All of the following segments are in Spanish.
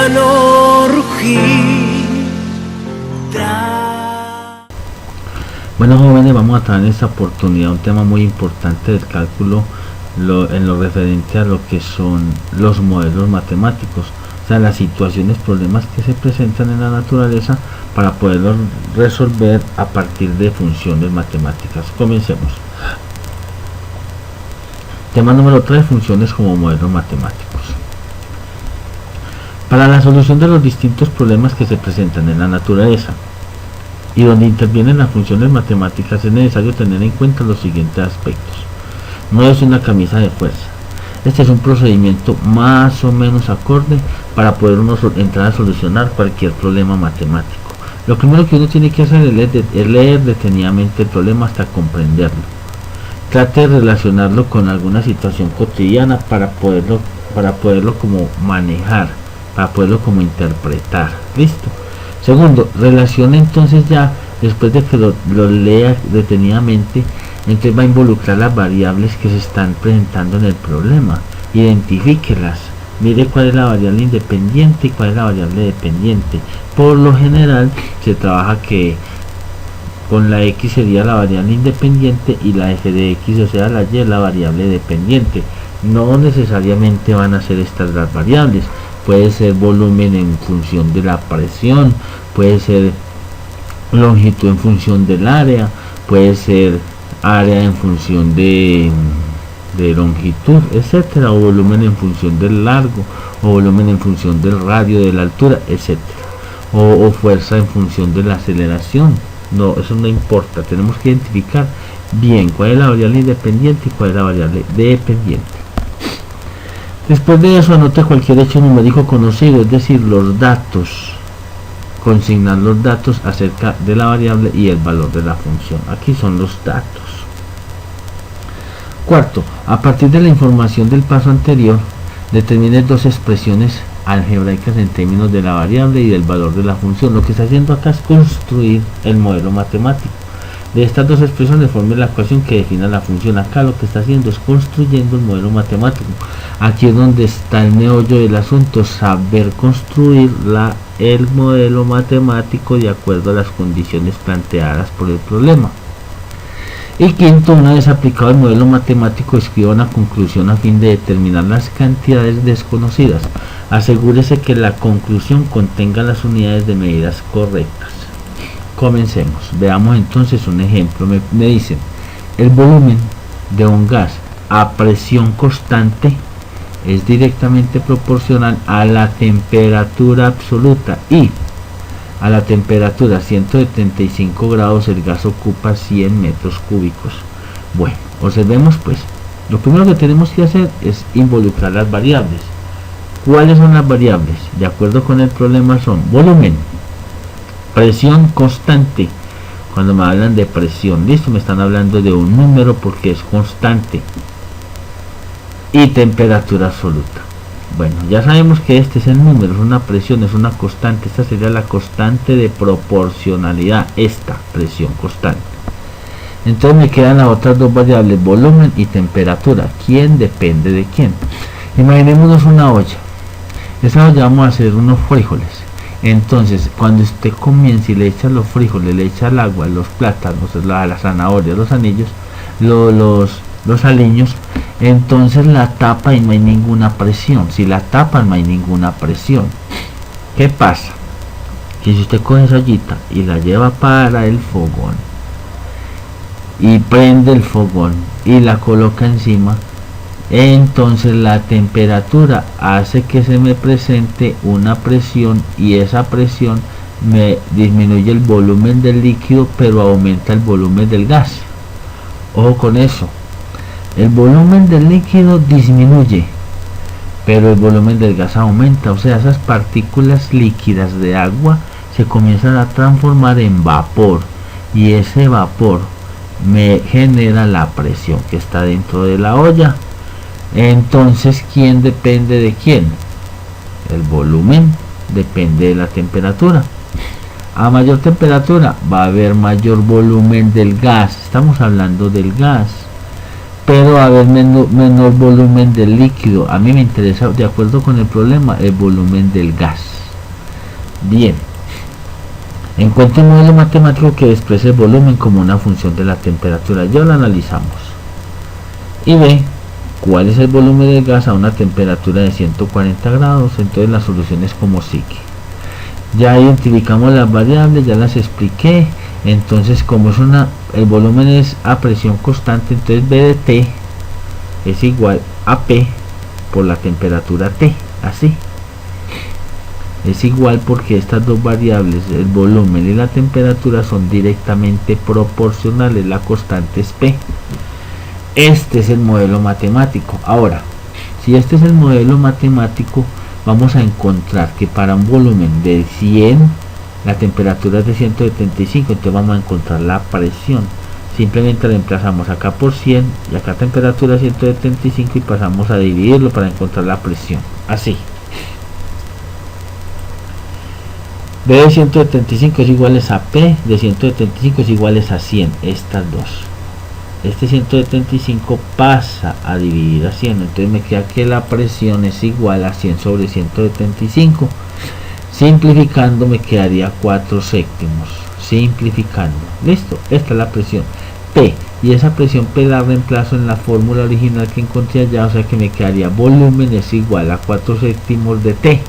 escúchalo rugir. Bueno, jóvenes, vamos a traer en esta oportunidad un tema muy importante del cálculo en lo referente a lo que son los modelos matemáticos, o sea, las situaciones, problemas que se presentan en la naturaleza para poderlos resolver a partir de funciones matemáticas. Comencemos. Tema número 3, funciones como modelos matemáticos. Para la solución de los distintos problemas que se presentan en la naturaleza y donde intervienen las funciones matemáticas, es necesario tener en cuenta los siguientes aspectos. No es una camisa de fuerza. Este es un procedimiento más o menos acorde para poder uno entrar a solucionar cualquier problema matemático. Lo primero que uno tiene que hacer es leer detenidamente el problema hasta comprenderlo. Trate de relacionarlo con alguna situación cotidiana para poderlo como manejar, para poderlo como interpretar. ¿Listo? Segundo, relacione entonces ya, después de que lo lea detenidamente, entonces va a involucrar las variables que se están presentando en el problema. Identifíquelas. Mire cuál es la variable independiente y cuál es la variable dependiente. Por lo general se trabaja que con la X sería la variable independiente y la F de X, o sea la Y, la variable dependiente. No necesariamente van a ser estas las variables. Puede ser volumen en función de la presión, puede ser longitud en función del área, puede ser área en función de longitud, etcétera, o volumen en función del largo, o volumen en función del radio, de la altura, etcétera, o fuerza en función de la aceleración. No, eso no importa, tenemos que identificar bien cuál es la variable independiente y cuál es la variable dependiente. Después de eso, anote cualquier hecho numérico conocido, es decir, los datos, consignar los datos acerca de la variable y el valor de la función. Aquí son los datos. Cuarto, a partir de la información del paso anterior, determine dos expresiones algebraicas en términos de la variable y del valor de la función. Lo que está haciendo acá es construir el modelo matemático. De estas dos expresiones forme la ecuación que defina la función. Acá lo que está haciendo es construyendo el modelo matemático. Aquí es donde está el meollo del asunto, saber construir el modelo matemático de acuerdo a las condiciones planteadas por el problema. Y quinto, una vez aplicado el modelo matemático, escriba una conclusión a fin de determinar las cantidades desconocidas. Asegúrese que la conclusión contenga las unidades de medidas correctas. Comencemos. Veamos entonces un ejemplo. Me dicen, el volumen de un gas a presión constante es directamente proporcional a la temperatura absoluta, y a la temperatura 175 grados el gas ocupa 100 metros cúbicos. Bueno, observemos pues, lo primero que tenemos que hacer es involucrar las variables. ¿Cuáles son las variables? De acuerdo con el problema son volumen, presión constante. Cuando me hablan de presión, listo, me están hablando de un número porque es constante, y temperatura absoluta. Bueno, ya sabemos que este es el número, es una presión, es una constante. Esta sería la constante de proporcionalidad, esta presión constante. Entonces me quedan las otras dos variables, volumen y temperatura. ¿Quién depende de quién? Imaginémonos una olla. Esa olla vamos a hacer unos frijoles. Entonces, cuando usted comience y le echa los frijoles, le echa el agua, los plátanos, las zanahorias, los anillos, los aliños, entonces la tapa y no hay ninguna presión. Si la tapa no hay ninguna presión. ¿Qué pasa? Que si usted coge esa ollita y la lleva para el fogón y prende el fogón y la coloca encima, entonces la temperatura hace que se me presente una presión, y esa presión me disminuye el volumen del líquido pero aumenta el volumen del gas. Ojo con eso, el volumen del líquido disminuye pero el volumen del gas aumenta, o sea, esas partículas líquidas de agua se comienzan a transformar en vapor, y ese vapor me genera la presión que está dentro de la olla. Entonces, ¿quién depende de quién? El volumen depende de la temperatura. A mayor temperatura va a haber mayor volumen del gas. Estamos hablando del gas. pero va a haber menor volumen del líquido. A mí me interesa, de acuerdo con el problema, el volumen del gas. Bien, encuentre un modelo matemático que exprese el volumen como una función de la temperatura. Ya lo analizamos. Y ve cuál es el volumen del gas a una temperatura de 140 grados. Entonces la solución es como sigue. Ya identificamos las variables, ya las expliqué. Entonces, como es el volumen es a presión constante, entonces B de T es igual a P por la temperatura T. Así es igual porque estas dos variables, el volumen y la temperatura, son directamente proporcionales. La constante es P. Este es el modelo matemático. Ahora, si este es el modelo matemático, vamos a encontrar que para un volumen de 100 la temperatura es de 175, entonces vamos a encontrar la presión. Simplemente reemplazamos acá por 100 y acá temperatura 175 y pasamos a dividirlo para encontrar la presión. Así. B de 175 es igual a P de 175 es igual a 100. Estas dos. Este 175 pasa a dividir a 100, entonces me queda que la presión es igual a 100 sobre 175. Simplificando me quedaría 4 séptimos. Simplificando. Listo. Esta es la presión P. Y esa presión P la reemplazo en la fórmula original que encontré allá. O sea que me quedaría volumen es igual a 4 séptimos de T.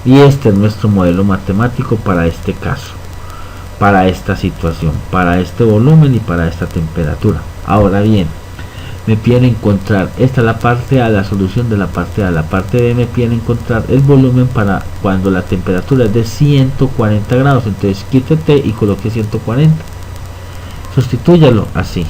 Y este es nuestro modelo matemático para este caso. Para esta situación. Para este volumen y para esta temperatura. Ahora bien, me piden encontrar, esta es la parte A, la solución de la parte A. La parte B me piden encontrar el volumen para cuando la temperatura es de 140 grados. Entonces quite T y coloque 140. Sustitúyalo así.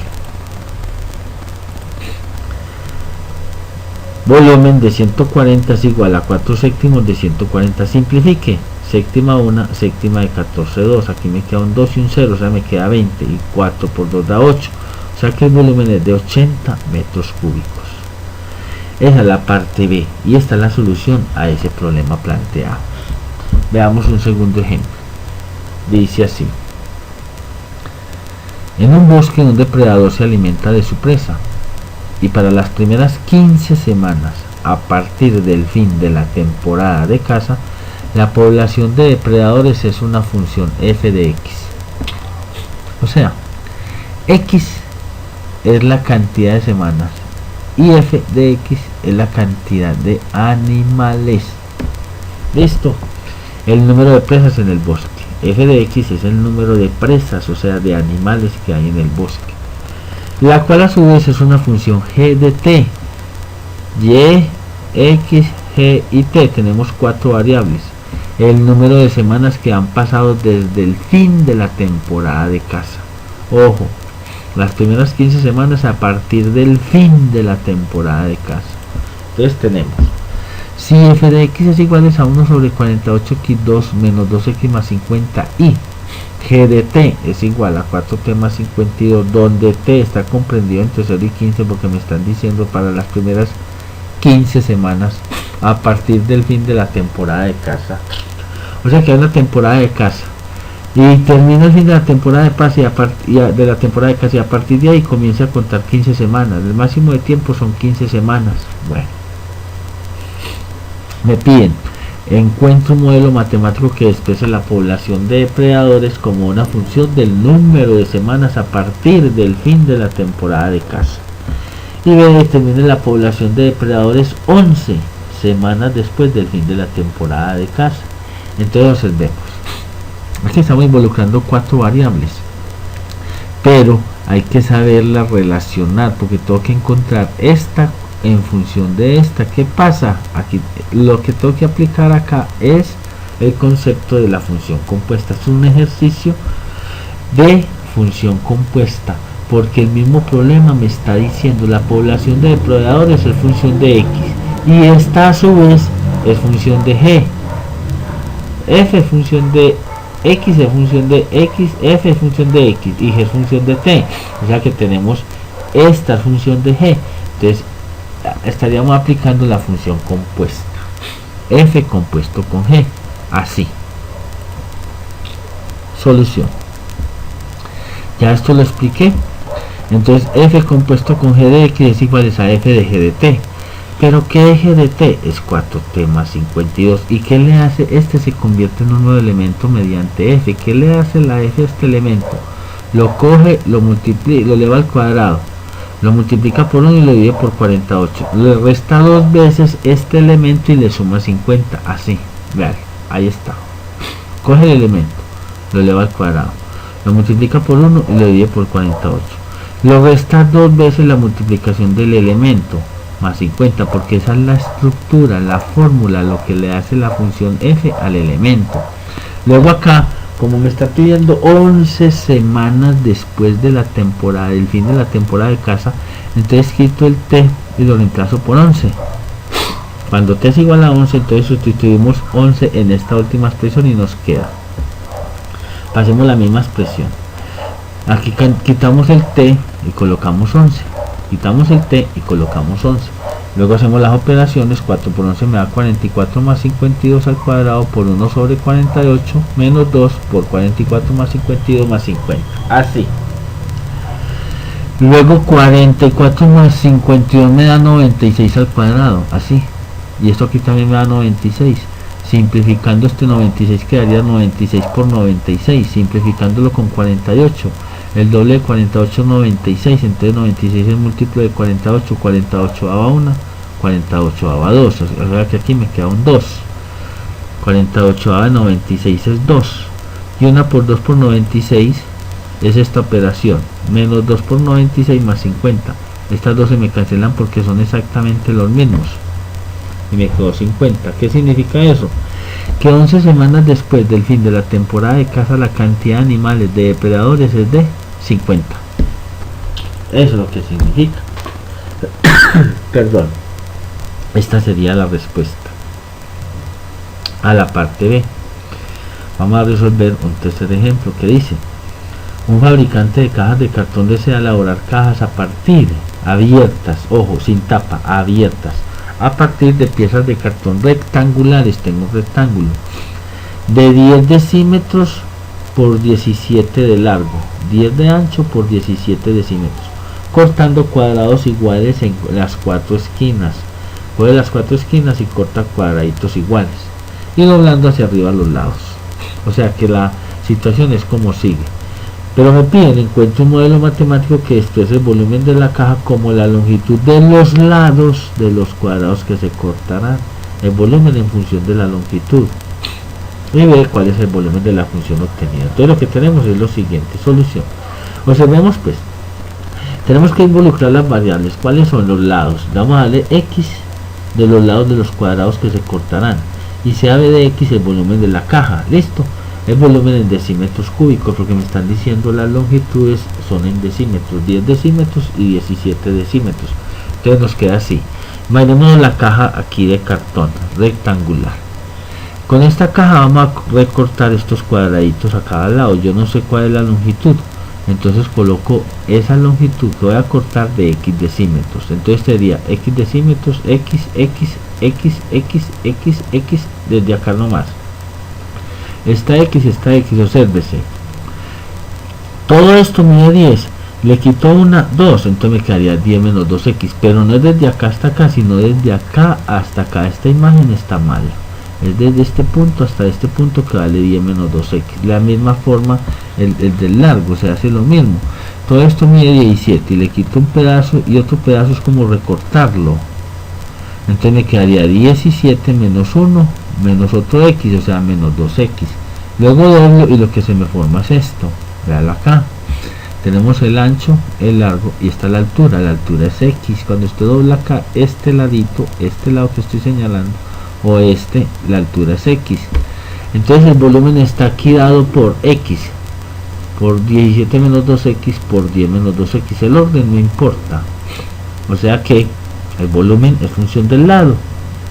Volumen de 140 es igual a 4 séptimos de 140. Simplifique. Séptima 1, séptima de 14, 2. Aquí me queda un 2 y un 0, o sea me queda 20. Y 4 por 2 da 8. O sea que el volumen es de 80 metros cúbicos. Esa es la parte B y esta es la solución a ese problema planteado. Veamos un segundo ejemplo. Dice así: en un bosque un depredador se alimenta de su presa y para las primeras 15 semanas a partir del fin de la temporada de caza, la población de depredadores es una función f de x. O sea, x es la cantidad de semanas y f de x es la cantidad de animales. Listo. El número de presas en el bosque. F de x es el número de presas, o sea, de animales que hay en el bosque, la cual a su vez es una función g de t. Y, x, g y t. Tenemos 4 variables. El número de semanas que han pasado desde el fin de la temporada de caza. Ojo, las primeras 15 semanas a partir del fin de la temporada de caza. Entonces tenemos, si f de x es igual a 1 sobre 48x2 menos 2x más 50 y g de t es igual a 4t más 52, donde t está comprendido entre 0 y 15 porque me están diciendo para las primeras 15 semanas a partir del fin de la temporada de caza. O sea que hay una temporada de caza y termina el fin de la temporada de paz y a partir de ahí comienza a contar 15 semanas. El máximo de tiempo son 15 semanas. Bueno, me piden encuentro un modelo matemático que exprese la población de depredadores como una función del número de semanas a partir del fin de la temporada de caza, y determine la población de depredadores 11 semanas después del fin de la temporada de caza. Entonces observemos, aquí estamos involucrando 4 variables, pero hay que saberlas relacionar porque tengo que encontrar esta en función de esta. ¿Qué pasa? Aquí lo que tengo que aplicar acá es el concepto de la función compuesta. Es un ejercicio de función compuesta porque el mismo problema me está diciendo la población de depredadores es función de x y esta a su vez es función de g, f es función de x es función de x, f es función de x y g es función de t. O sea que tenemos esta función de g. Entonces estaríamos aplicando la función compuesta f compuesto con g, así. Solución. Ya esto lo expliqué. Entonces f compuesto con g de x es igual a f de g de t. Pero ¿qué g de t? Es 4t más 52. ¿Y qué le hace? Este se convierte en un nuevo elemento mediante f. ¿Qué le hace la f a este elemento? Lo coge, lo multiplica, lo eleva al cuadrado, lo multiplica por 1 y lo divide por 48. Le resta dos veces este elemento y le suma 50. Así, vean, ahí está. Coge el elemento, lo eleva al cuadrado, lo multiplica por 1 y lo divide por 48. Lo resta dos veces la multiplicación del elemento más 50, porque esa es la estructura, la fórmula, lo que le hace la función f al elemento. Luego acá, como me está pidiendo 11 semanas después de la temporada, el fin de la temporada de caza, entonces quito el t y lo reemplazo por 11. Cuando t es igual a 11, entonces sustituimos 11 en esta última expresión y nos queda. Pasemos la misma expresión. Aquí quitamos el t y colocamos 11. Quitamos el t y colocamos 11. Luego hacemos las operaciones. 4 por 11 me da 44 más 52 al cuadrado por 1 sobre 48 menos 2 por 44 más 52 más 50. Así. Luego 44 más 52 me da 96 al cuadrado. Así. Y esto aquí también me da 96. Simplificando este 96 quedaría 96 por 96. Simplificándolo con 48. El doble de 48 es 96, entonces 96 es múltiplo de 48, 48 a 1, 48 a 2, o sea que aquí me queda un 2, 48 a 96 es 2, y 1 por 2 por 96 es esta operación, menos 2 por 96 más 50, estas dos se me cancelan porque son exactamente los mismos, y me quedó 50, ¿qué significa eso? Que 11 semanas después del fin de la temporada de caza la cantidad de animales de depredadores es de 50. Eso es lo que significa. Perdón. Esta sería la respuesta a la parte B. Vamos a resolver un tercer ejemplo que dice: un fabricante de cajas de cartón desea elaborar cajas a partir abiertas, ojo, sin tapa, abiertas, a partir de piezas de cartón rectangulares, tengo un rectángulo, de 10 decímetros por 17 de largo, 10 de ancho por 17 decímetros, cortando cuadrados iguales en las cuatro esquinas. Coge las cuatro esquinas y corta cuadraditos iguales, y doblando hacia arriba los lados. O sea que la situación es como sigue. Pero me piden, encuentro un modelo matemático que expresa el volumen de la caja como la longitud de los lados de los cuadrados que se cortarán, el volumen en función de la longitud, y ver cuál es el volumen de la función obtenida. Entonces lo que tenemos es lo siguiente: solución. Observemos pues, tenemos que involucrar las variables. ¿Cuáles son los lados? Vamos a darle x de los lados de los cuadrados que se cortarán, y sea b de x el volumen de la caja. Listo. El volumen en decímetros cúbicos, porque me están diciendo las longitudes son en decímetros, 10 decímetros y 17 decímetros. Entonces nos queda así. Imaginemos la caja aquí de cartón rectangular. Con esta caja vamos a recortar estos cuadraditos a cada lado. Yo no sé cuál es la longitud, entonces coloco esa longitud que voy a cortar de x decímetros. Entonces sería x decímetros, x, desde acá nomás. Esta x, obsérvese. Todo esto mide 10. Le quito una 2, entonces me quedaría 10 menos 2x. Pero no es desde acá hasta acá, sino desde acá hasta acá. Esta imagen está mal. Es desde este punto hasta este punto que vale 10 menos 2x. La misma forma el del largo, se hace lo mismo. Todo esto mide 17 y le quito un pedazo y otro pedazo es como recortarlo. Entonces me quedaría 17 menos 1 menos otro x, o sea menos 2x. Luego doblo y lo que se me forma es esto. Veanlo acá. Tenemos el ancho, el largo y está la altura. La altura es x. Cuando usted dobla acá, este ladito, este lado que estoy señalando, o este, la altura es x. Entonces el volumen está aquí dado por x, por 17 menos 2x por 10 menos 2x. El orden no importa. O sea que el volumen es función del lado,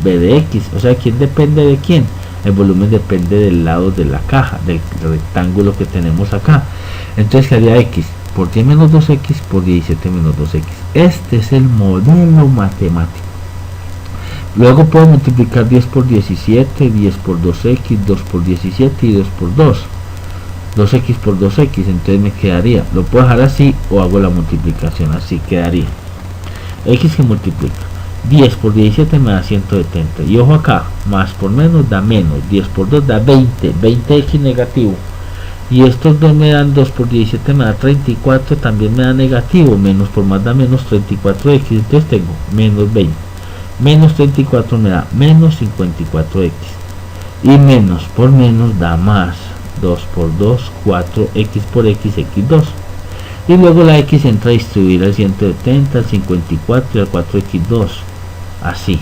b de x. O sea, ¿quién depende de quién? El volumen depende del lado de la caja, del rectángulo que tenemos acá. Entonces quedaría x por 10 menos 2x por 17 menos 2x. Este es el modelo matemático. Luego puedo multiplicar 10 por 17, 10 por 2x, 2 por 17 y 2 por 2. 2x por 2x, entonces me quedaría, lo puedo dejar así o hago la multiplicación así, quedaría x que multiplica 10 por 17 me da 170, y ojo acá, más por menos da menos, 10 por 2 da 20, 20x negativo, y estos dos me dan 2 por 17 me da 34, también me da negativo, menos por más da menos 34x, entonces tengo menos 20, menos 34 me da menos 54x, y menos por menos da más, 2 por 2, 4x por x, x2, y luego la x entra a distribuir al 170, al 54 y al 4x2, así.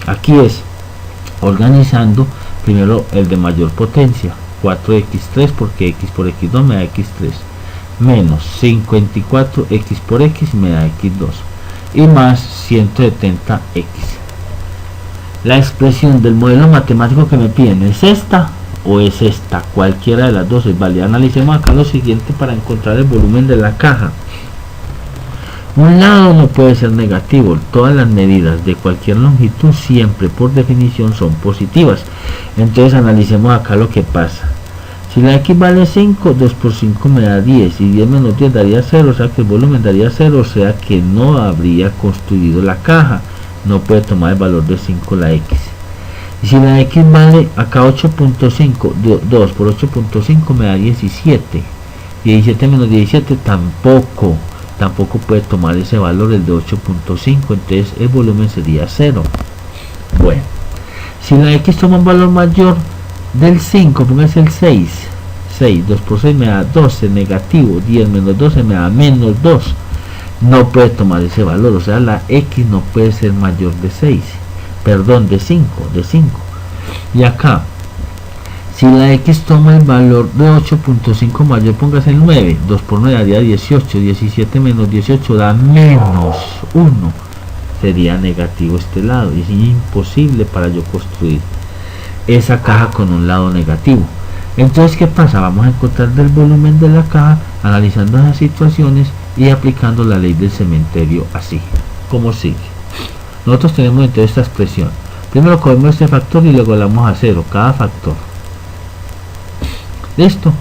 Aquí es organizando primero el de mayor potencia, 4x3 porque x por x2 me da x3, menos 54x por x me da x2, y más 170x. La expresión del modelo matemático que me piden es esta o es esta, cualquiera de las dos es válida. Analicemos acá lo siguiente para encontrar el volumen de la caja. Un lado no puede ser negativo, todas las medidas de cualquier longitud siempre por definición son positivas. Entonces analicemos acá lo que pasa. Si la x vale 5, 2 por 5 me da 10, y 10 menos 10 daría 0, o sea que el volumen daría 0, o sea que no habría construido la caja, no puede tomar el valor de 5 la x. Y si la x vale acá 8.5, 2 por 8.5 me da 17, y 17 menos 17 tampoco puede tomar ese valor, el de 8.5, entonces el volumen sería 0. Bueno, si la x toma un valor mayor del 5, póngase el 6, 2 por 6 me da 12, negativo, 10 menos 12 me da menos 2, no puede tomar ese valor, o sea la x no puede ser mayor de 6, perdón, de 5. Y acá, si la x toma el valor de 8.5 mayor, póngase el 9, 2 por 9 daría 18, 17 menos 18 da menos 1, sería negativo este lado, y es imposible para yo construir esa caja con un lado negativo. Entonces, ¿qué pasa? Vamos a encontrar el volumen de la caja analizando esas situaciones y aplicando la ley del cementerio así, como sigue. Nosotros tenemos entonces esta expresión. Primero cogemos este factor y luego le damos a 0 cada factor. Listo.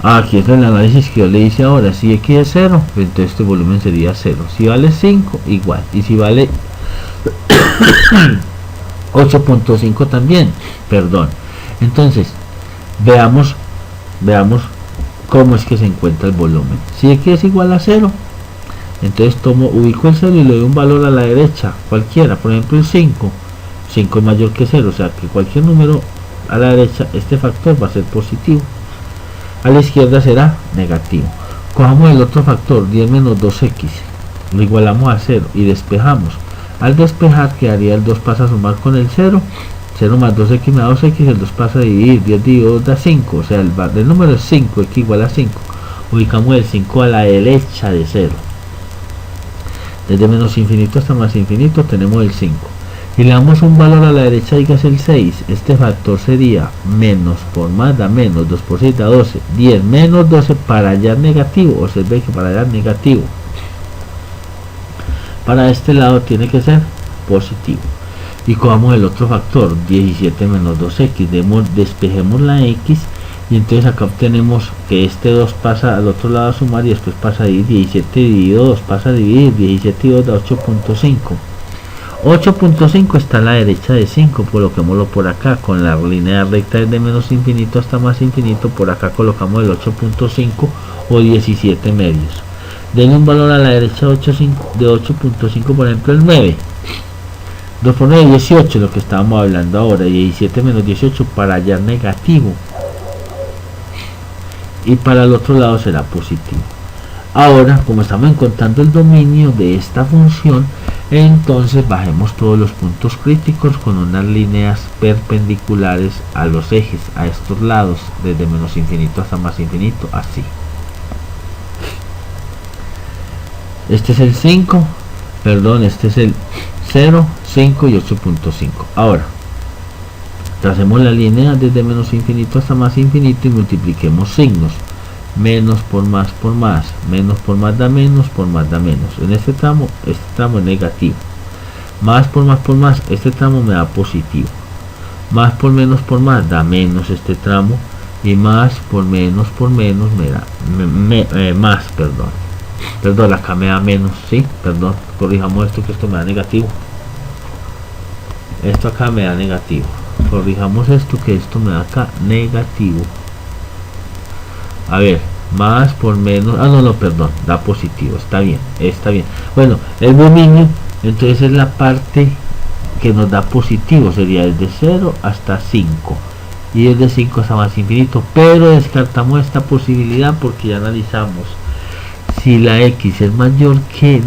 Aquí es el análisis que yo le hice ahora. Si x es 0, entonces este volumen sería 0. Si vale 5, igual. Y si vale 8.5 también. Perdón. Entonces, veamos cómo es que se encuentra el volumen. Si x es igual a 0, entonces ubico el 0 y le doy un valor a la derecha, cualquiera, por ejemplo el 5 es mayor que 0, o sea que cualquier número a la derecha, este factor va a ser positivo, a la izquierda será negativo. Cojamos el otro factor, 10 menos 2x, lo igualamos a 0 y despejamos. Al despejar quedaría el 2 pasa a sumar con el 0, 0 más 2x me da 2x, el 2 pasa a dividir, 10 dividido 2 da 5, o sea el número es 5, x igual a 5, ubicamos el 5 a la derecha de 0. Desde menos infinito hasta más infinito tenemos el 5. Y le damos un valor a la derecha, dígase el 6. Este factor sería menos por más da menos, 2 por 6 da 12. 10 menos 12 para hallar negativo. Observe que para hallar negativo, para este lado tiene que ser positivo. Y cojamos el otro factor, 17 menos 2x. Despejemos la x. Y entonces acá obtenemos que este 2 pasa al otro lado a sumar y después pasa a dividir. 17 dividido 2 pasa a dividir, 17 y 2 da 8.5. 8.5 está a la derecha de 5, coloquémoslo por acá con la línea recta desde menos infinito hasta más infinito. Por acá colocamos el 8.5 o 17 medios. Denle un valor a la derecha de 8.5, por ejemplo el 9. 2 por 9, 18, lo que estábamos hablando ahora, y 17 menos 18 para hallar negativo. Y para el otro lado será positivo. Ahora, como estamos encontrando el dominio de esta función, entonces bajemos todos los puntos críticos con unas líneas perpendiculares a los ejes, a estos lados, desde menos infinito hasta más infinito, así. Este es el 5, perdón, este es el 0, 5 y 8.5. Ahora, tracemos la línea desde menos infinito hasta más infinito y multipliquemos signos. Menos por más, menos por más da menos, por más da menos. En este tramo es negativo. Más, este tramo me da positivo. Más por menos da menos este tramo, y más por menos me da más, perdón, acá me da menos, sí, perdón, corrijamos esto, que esto me da negativo, esto acá me da negativo, corrijamos esto, que esto me da acá negativo. A ver, más por menos, no, perdón, da positivo, está bien. Bueno, el dominio entonces es la parte que nos da positivo, sería desde 0 hasta 5 y desde 5 hasta más infinito, pero descartamos esta posibilidad porque ya analizamos si la x es mayor que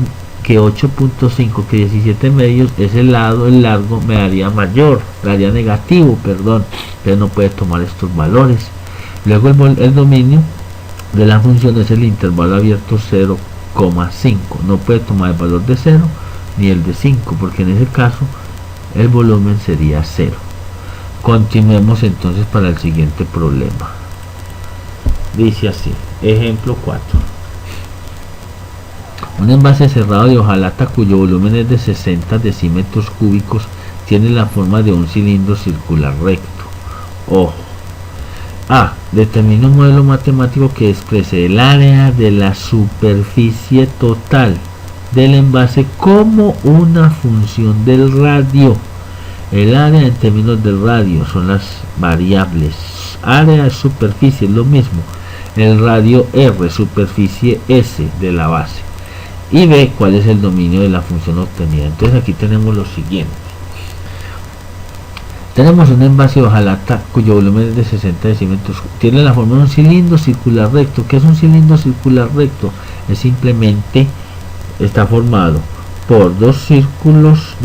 8.5, que 17 medios, ese lado, el largo, me daría mayor, me daría negativo, perdón, pero no puede tomar estos valores. Luego el dominio de la función es el intervalo abierto 0,5, no puede tomar el valor de 0 ni el de 5, porque en ese caso el volumen sería 0. Continuemos entonces para el siguiente problema. Dice así, ejemplo 4. Un envase cerrado de hojalata cuyo volumen es de 60 decímetros cúbicos tiene la forma de un cilindro circular recto. Ojo. A. Determina un modelo matemático que exprese el área de la superficie total del envase como una función del radio. El área en términos del radio son las variables. Área de superficie es lo mismo. El radio R, superficie S de la base. Y B, cuál es el dominio de la función obtenida. Entonces aquí tenemos lo siguiente. Tenemos un envase de hojalata cuyo volumen es de 60 decímetros. Tiene la forma de un cilindro circular recto. ¿Qué es un cilindro circular recto? Es simplemente, está formado por dos círculos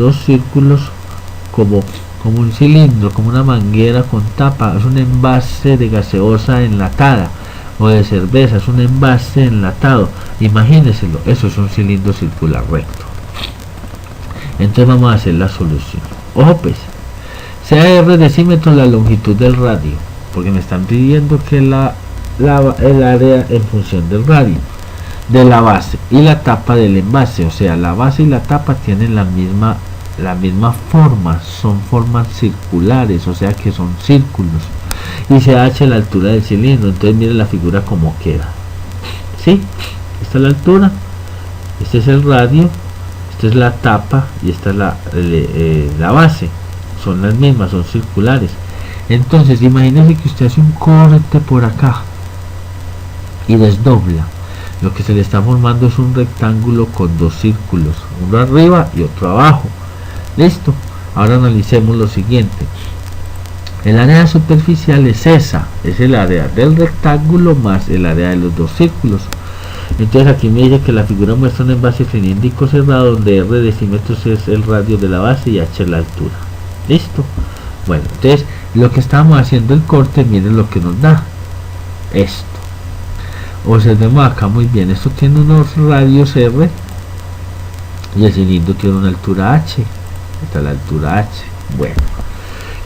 como un cilindro, como una manguera con tapa. Es un envase de gaseosa enlatada o de cerveza, es un envase enlatado. Imagínenselo, eso es un cilindro circular recto. Entonces vamos a hacer la solución. Ojo pues, sea R decímetros la longitud del radio, porque me están pidiendo que el área en función del radio de la base y la tapa del envase, o sea, la base y la tapa tienen la misma forma, son formas circulares, o sea que son círculos, y se h la altura del cilindro. Entonces miren la figura como queda, ¿sí? Esta es la altura, este es el radio, esta es la tapa y esta es la base. Son las mismas, son circulares. Entonces imagínense que usted hace un corte por acá y desdobla. Lo que se le está formando es un rectángulo con dos círculos, uno arriba y otro abajo. Listo. Ahora analicemos lo siguiente. El área superficial es esa, es el área del rectángulo más el área de los dos círculos. Entonces aquí me dice que la figura muestra un envase cilíndrico cerrado donde R decímetros es el radio de la base y H la altura. Listo. Bueno, entonces lo que estamos haciendo el corte, miren lo que nos da esto. Observemos acá muy bien, esto tiene unos radios R y el cilindro tiene una altura H. Esta es la altura H. Bueno,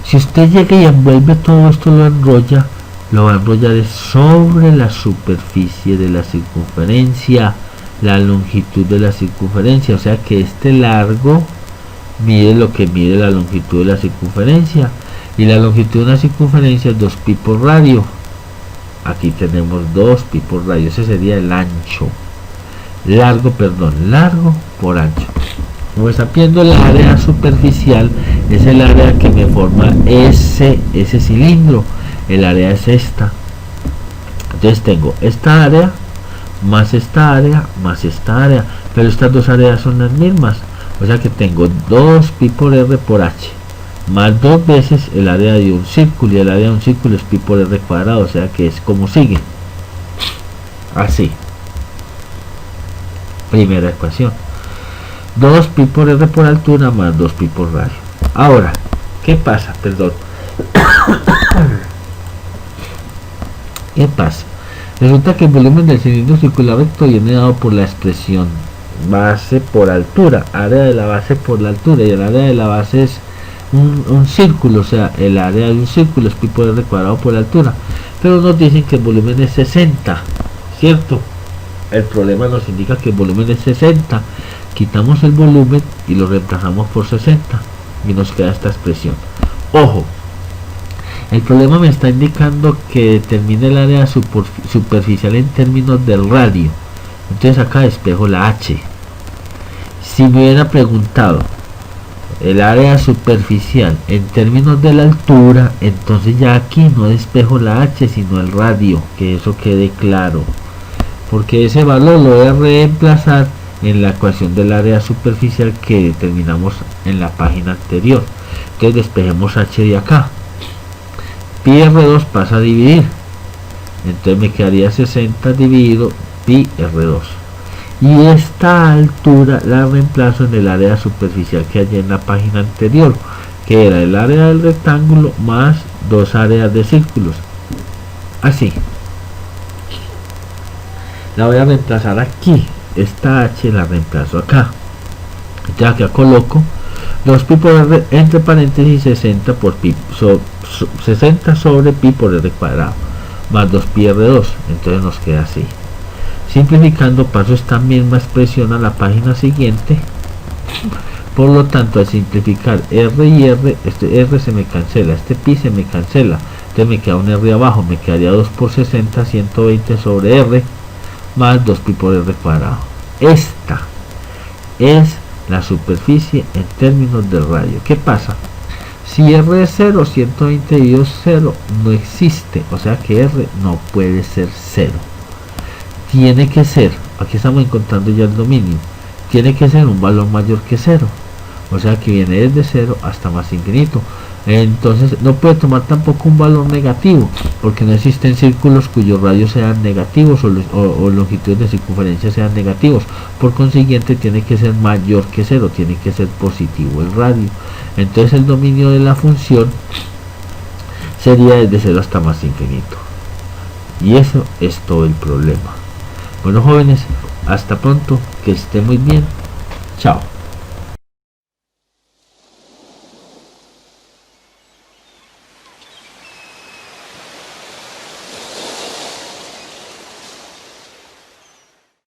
si usted llega y envuelve todo esto, lo va a enrollar sobre la superficie de la circunferencia, la longitud de la circunferencia, o sea que este largo mide lo que mide la longitud de la circunferencia, y la longitud de una circunferencia es 2pi por radio. Aquí tenemos 2pi por radio, ese sería el ancho, largo por ancho. Como están viendo, el área superficial es el área que me forma ese cilindro. El área es esta. Entonces tengo esta área más esta área más esta área, pero estas dos áreas son las mismas. O sea que tengo 2pi por R por H más dos veces el área de un círculo, y el área de un círculo es pi por R cuadrado, o sea que es como sigue. Así. Primera ecuación. 2pi por R por altura más 2pi por radio. Ahora, ¿qué pasa? Perdón. ¿Qué pasa? Resulta que el volumen del cilindro circular recto viene dado por la expresión base por altura, área de la base por la altura, y el área de la base es un círculo, o sea, el área de un círculo es pi por R cuadrado por la altura, pero nos dicen que el volumen es 60, ¿cierto? El problema nos indica que el volumen es 60, quitamos el volumen y lo reemplazamos por 60 y nos queda esta expresión. Ojo, El problema me está indicando que determine el área superficial en términos del radio. Entonces acá despejo la H. Si me hubiera preguntado el área superficial en términos de la altura, entonces ya aquí no despejo la H sino el radio, que eso quede claro, porque ese valor lo voy a reemplazar en la ecuación del área superficial que determinamos en la página anterior. Entonces despejemos H de acá. Pi R2 pasa a dividir, entonces me quedaría 60 dividido pi R2, y esta altura la reemplazo en el área superficial que hay en la página anterior, que era el área del rectángulo más dos áreas de círculos. Así la voy a reemplazar aquí, esta H la reemplazo acá, ya que coloco 2 pi por r entre paréntesis 60 por pi 60 sobre pi por r cuadrado más 2 pi r2, entonces nos queda así. Simplificando paso esta misma expresión a la página siguiente. Por lo tanto, al simplificar r y r, este r se me cancela, este pi se me cancela, entonces me queda un r abajo, me quedaría 2 por 60, 120 sobre r más 2 pi por r cuadrado. Esta es la superficie en términos del radio. ¿Qué pasa? Si r es 0, 120 dividido 0 no existe, o sea que r no puede ser 0. Tiene que ser, aquí estamos encontrando ya el dominio, tiene que ser un valor mayor que 0, o sea que viene desde 0 hasta más infinito. Entonces no puede tomar tampoco un valor negativo, porque no existen círculos cuyos radios sean negativos o longitudes de circunferencia sean negativos. Por consiguiente tiene que ser mayor que 0, tiene que ser positivo el radio. Entonces el dominio de la función sería desde 0 hasta más infinito, y eso es todo el problema. Bueno, jóvenes, hasta pronto, que esté muy bien, chao.